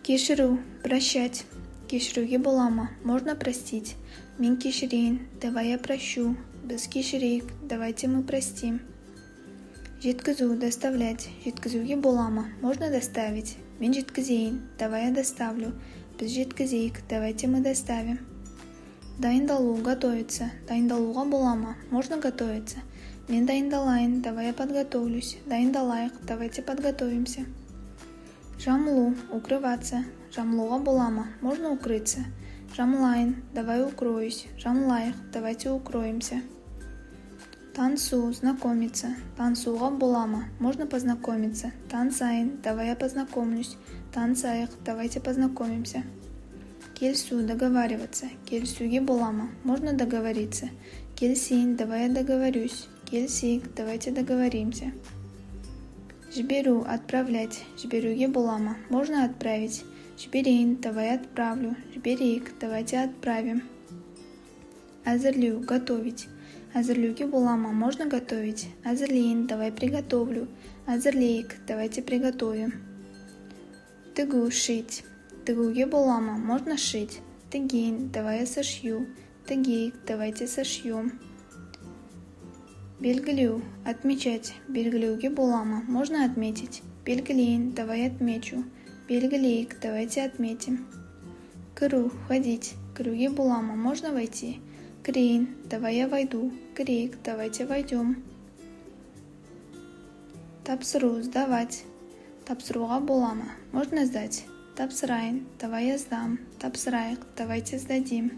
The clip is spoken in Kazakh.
Кешіру, прощать. Кешіруге бола ма? Можно простить. Мен кешірейін, давай я прощу. Біз кешірейік, давайте мы простим. Жеткізу, доставлять. Жеткізуге бола ма? Можно доставить. Мен жеткізейін, давай я доставлю. Біз жеткізейік, давайте мы доставим. Дайындалу, готовиться. Дайындалуға бола ма? Можно готовиться. Мен дайындалайын, давай я подготовлюсь. Дайындалайық, давайте подготовимся. Жамылу, укрываться. Жамылуға бола ма? Можно укрыться. Жамылайын, давай укроюсь. Жамылайық, давайте укроемся. Танцу, знакомиться. Танцуға бола ма? Можно познакомиться. Танцайын, давай я познакомлюсь. Танцайық, давайте познакомимся. Келсу, договариваться. Келсуге бола ма? Можно договориться. Келсейін, давай я договорюсь. Келсейік, давайте договоримся. Жіберу, отправлять. Жіберуге бола ма? Можно отправить. Жіберейін, давай отправлю. Жіберейік, давайте отправим. Әзірлеу, готовить. Әзірлеуге бола ма? Можно готовить. Әзірлейін, давай приготовлю. Әзірлейік, давайте приготовим. Тігу, шить. Тігуге бола ма? Можно шить. Тігейін, давай я сошью. Тігейік, давайте сошьем. Белгілеу, отмечать. Белгілеуге бола ма? Можно отметить. Белгілейін, давай отмечу. Белгілейік, давайте отметим. Кіру, входить. Кіруге бола ма? Можно войти. Кірейін, давай я войду. Кірейік, давайте войдем. Тапсыру, сдавать. Тапсыруға бола ма? Можно сдать. Тапсырайын, давай я сдам. Тапсырайық, давайте сдадим.